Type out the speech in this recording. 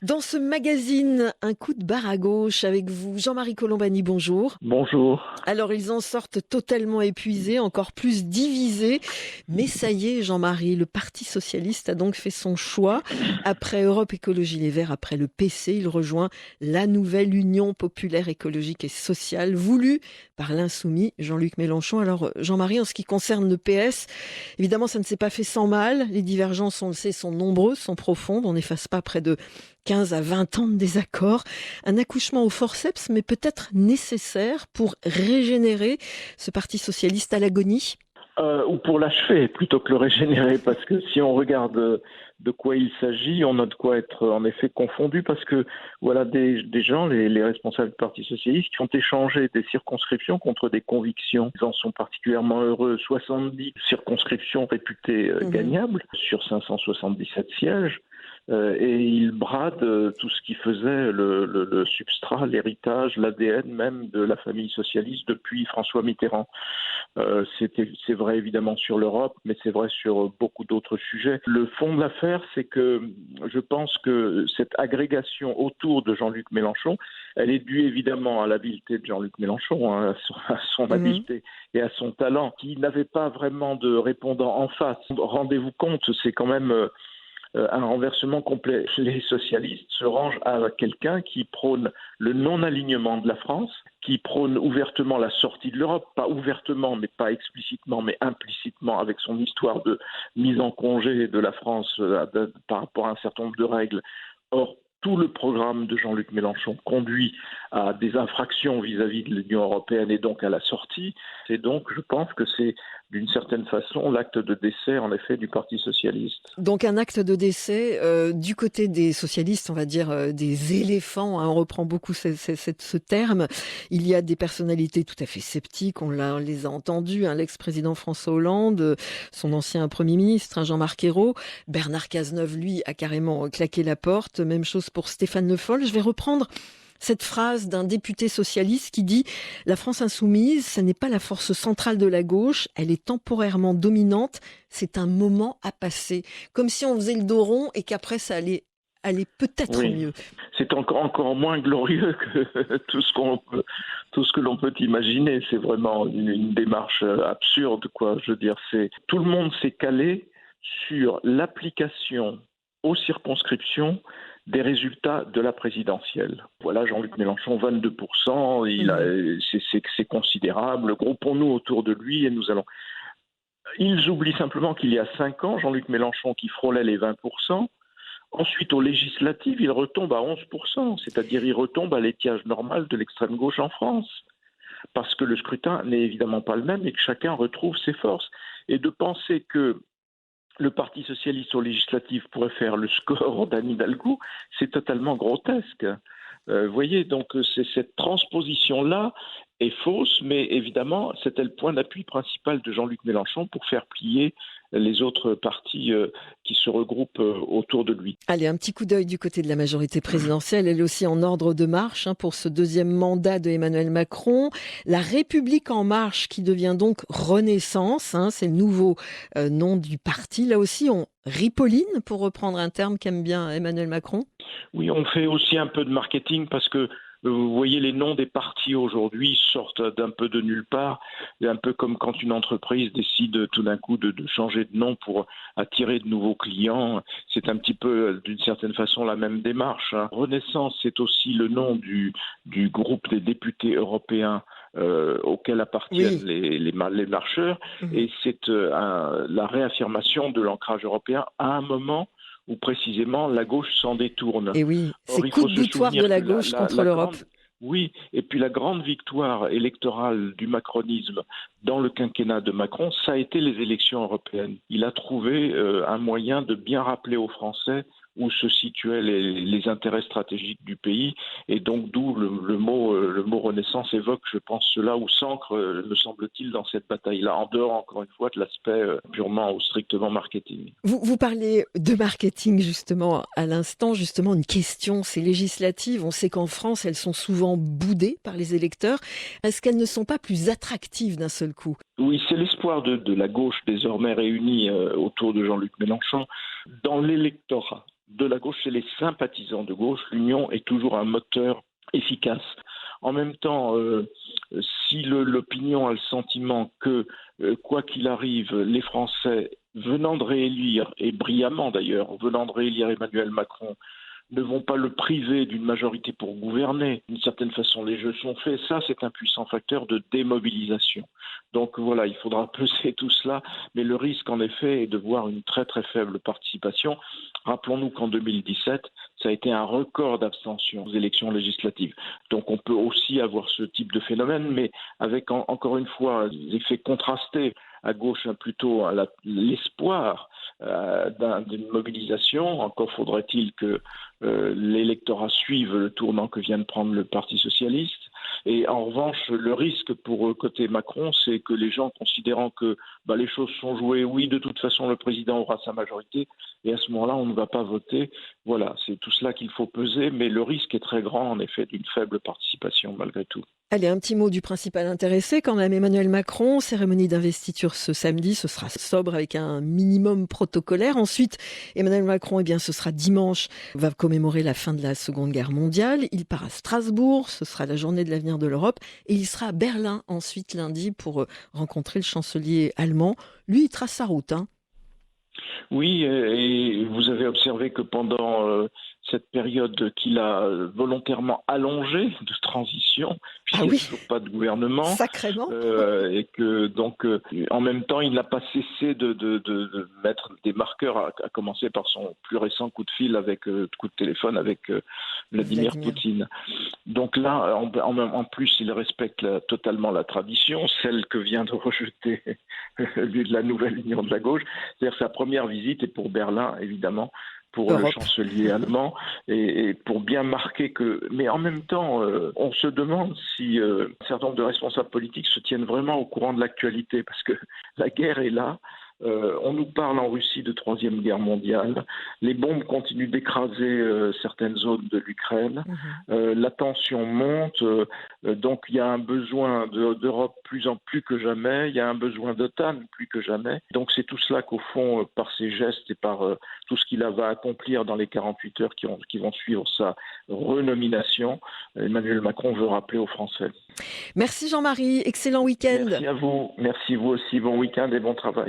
Dans ce magazine, un coup de barre à gauche avec vous, Jean-Marie Colombani, bonjour. Bonjour. Alors ils en sortent totalement épuisés, encore plus divisés. Mais ça y est, Jean-Marie, le Parti socialiste a donc fait son choix. Après Europe Écologie Les Verts, après le PC, il rejoint la nouvelle Union populaire écologique et sociale, voulue par l'insoumis Jean-Luc Mélenchon. Alors Jean-Marie, en ce qui concerne le PS, évidemment ça ne s'est pas fait sans mal. Les divergences, on le sait, sont nombreuses, sont profondes. On n'efface pas près de 15 à 20 ans de désaccord. Un accouchement au forceps, mais peut-être nécessaire pour régénérer ce parti socialiste à l'agonie. Ou pour l'achever plutôt que le régénérer, parce que si on regarde de quoi il s'agit, on a de quoi être en effet confondu, parce que voilà des gens, les responsables du Parti socialiste, qui ont échangé des circonscriptions contre des convictions. Ils en sont particulièrement heureux. 70 circonscriptions réputées gagnables sur 577 sièges. Et il brade tout ce qui faisait le substrat, l'héritage, l'ADN même de la famille socialiste depuis François Mitterrand. C'est vrai évidemment sur l'Europe, mais c'est vrai sur beaucoup d'autres sujets. Le fond de l'affaire, c'est que je pense que cette agrégation autour de Jean-Luc Mélenchon, elle est due évidemment à l'habileté de Jean-Luc Mélenchon, hein, à son habileté et à son talent, qui n'avait pas vraiment de répondant en face. Rendez-vous compte, c'est quand même un renversement complet. Les socialistes se rangent à quelqu'un qui prône le non-alignement de la France, qui prône ouvertement la sortie de l'Europe, pas ouvertement, mais pas explicitement, mais implicitement, avec son histoire de mise en congé de la France par rapport à un certain nombre de règles. Or, tout le programme de Jean-Luc Mélenchon conduit à des infractions vis-à-vis de l'Union européenne et donc à la sortie. Et donc, je pense que c'est d'une certaine façon l'acte de décès, en effet, du Parti socialiste. Donc un acte de décès du côté des socialistes, on va dire des éléphants, hein, on reprend beaucoup ce terme. Il y a des personnalités tout à fait sceptiques, on les a entendues, hein, l'ex-président François Hollande, son ancien Premier ministre, hein, Jean-Marc Ayrault. Bernard Cazeneuve, lui, a carrément claqué la porte. Même chose pour Stéphane Le Foll. Je vais reprendre cette phrase d'un député socialiste qui dit « La France insoumise, ce n'est pas la force centrale de la gauche, elle est temporairement dominante, c'est un moment à passer. » Comme si on faisait le dos rond et qu'après ça allait peut-être Oui, mieux. c'est encore moins glorieux que tout ce que l'on peut imaginer. C'est vraiment une démarche absurde, quoi. Je veux dire, tout le monde s'est calé sur l'application aux circonscriptions des résultats de la présidentielle. Voilà, Jean-Luc Mélenchon, 22%, c'est considérable. Groupons-nous autour de lui et nous allons. Ils oublient simplement qu'il y a 5 ans, Jean-Luc Mélenchon qui frôlait les 20%. Ensuite, aux législatives, il retombe à 11%, c'est-à-dire il retombe à l'étiage normal de l'extrême gauche en France, parce que le scrutin n'est évidemment pas le même et que chacun retrouve ses forces. Et de penser que le Parti socialiste aux législatives pourrait faire le score d'Anne Hidalgo, c'est totalement grotesque. Vous voyez, donc c'est cette transposition-là est fausse, mais évidemment, c'était le point d'appui principal de Jean-Luc Mélenchon pour faire plier les autres partis qui se regroupent autour de lui. Allez, un petit coup d'œil du côté de la majorité présidentielle, elle aussi en ordre de marche, hein, pour ce deuxième mandat de Emmanuel Macron. La République en marche qui devient donc Renaissance, hein, c'est le nouveau nom du parti. Là aussi, on ripolline, pour reprendre un terme qu'aime bien Emmanuel Macron. Oui, on fait aussi un peu de marketing parce que vous voyez, les noms des partis aujourd'hui sortent d'un peu de nulle part, un peu comme quand une entreprise décide tout d'un coup de changer de nom pour attirer de nouveaux clients. C'est un petit peu, d'une certaine façon, la même démarche, hein. Renaissance, c'est aussi le nom du groupe des députés européens auquel appartiennent les marcheurs, et c'est la réaffirmation de l'ancrage européen à un moment où précisément la gauche s'en détourne. Et oui, c'est Or, il coup faut de se boutoir de souvenir la que gauche contre l'Europe. oui, et puis la grande victoire électorale du macronisme dans le quinquennat de Macron, ça a été les élections européennes. Il a trouvé un moyen de bien rappeler aux Français où se situaient les intérêts stratégiques du pays, et donc d'où le mot Renaissance évoque, je pense, cela où s'ancre, me semble-t-il, dans cette bataille-là, en dehors, encore une fois, de l'aspect purement ou strictement marketing. Vous parlez de marketing justement à l'instant, justement une question, ces législatives, on sait qu'en France elles sont souvent boudées par les électeurs. Est-ce qu'elles ne sont pas plus attractives d'un seul coup ? Oui, c'est l'espoir de la gauche désormais réunie autour de Jean-Luc Mélenchon. Dans l'électorat de la gauche, c'est les sympathisants de gauche. L'union est toujours un moteur efficace. En même temps, si l'opinion a le sentiment que, quoi qu'il arrive, les Français, venant de réélire, et brillamment d'ailleurs, venant de réélire Emmanuel Macron, ne vont pas le priver d'une majorité pour gouverner. D'une certaine façon, les jeux sont faits. Ça, c'est un puissant facteur de démobilisation. Donc voilà, il faudra peser tout cela. Mais le risque, en effet, est de voir une très très faible participation. Rappelons-nous qu'en 2017, ça a été un record d'abstention aux élections législatives. Donc on peut aussi avoir ce type de phénomène, mais avec encore une fois l'effet contrasté à gauche plutôt à l'espoir d'une mobilisation. Encore faudrait-il que l'électorat suive le tournant que vient de prendre le Parti socialiste. Et en revanche, le risque pour côté Macron, c'est que les gens considérant que les choses sont jouées, oui, de toute façon, le président aura sa majorité, et à ce moment-là, on ne va pas voter. Voilà, c'est tout cela qu'il faut peser, mais le risque est très grand, en effet, d'une faible participation, malgré tout. Allez, un petit mot du principal intéressé quand même, Emmanuel Macron. Cérémonie d'investiture ce samedi, ce sera sobre avec un minimum protocolaire. Ensuite, Emmanuel Macron, ce sera dimanche, va commémorer la fin de la Seconde Guerre mondiale. Il part à Strasbourg, ce sera la journée de l'avenir de l'Europe. Et il sera à Berlin ensuite lundi pour rencontrer le chancelier allemand. Lui, il trace sa route, hein. Oui, et vous avez observé que pendant cette période qu'il a volontairement allongée de transition, Ah puisqu'il n'y a oui, toujours pas de gouvernement, sacrément. et que donc en même temps il n'a pas cessé de mettre des marqueurs, à commencer par son plus récent coup de fil coup de téléphone avec Vladimir Poutine. Donc là, en plus, il respecte totalement la tradition, celle que vient de rejeter la nouvelle union de la gauche. C'est-à-dire sa première visite est pour Berlin, évidemment, pour le Europe. chancelier allemand, et pour bien marquer que... Mais en même temps, on se demande si un certain nombre de responsables politiques se tiennent vraiment au courant de l'actualité, parce que la guerre est là. On nous parle en Russie de Troisième Guerre mondiale. Les bombes continuent d'écraser certaines zones de l'Ukraine. La tension monte. Donc il y a un besoin d'Europe plus que jamais. Il y a un besoin d'OTAN plus que jamais. Donc c'est tout cela qu'au fond, par ses gestes et par tout ce qu'il va accomplir dans les 48 heures qui vont suivre sa renomination, Emmanuel Macron veut rappeler aux Français. Merci Jean-Marie, excellent week-end. Merci à vous. Merci vous aussi. Bon week-end et bon travail.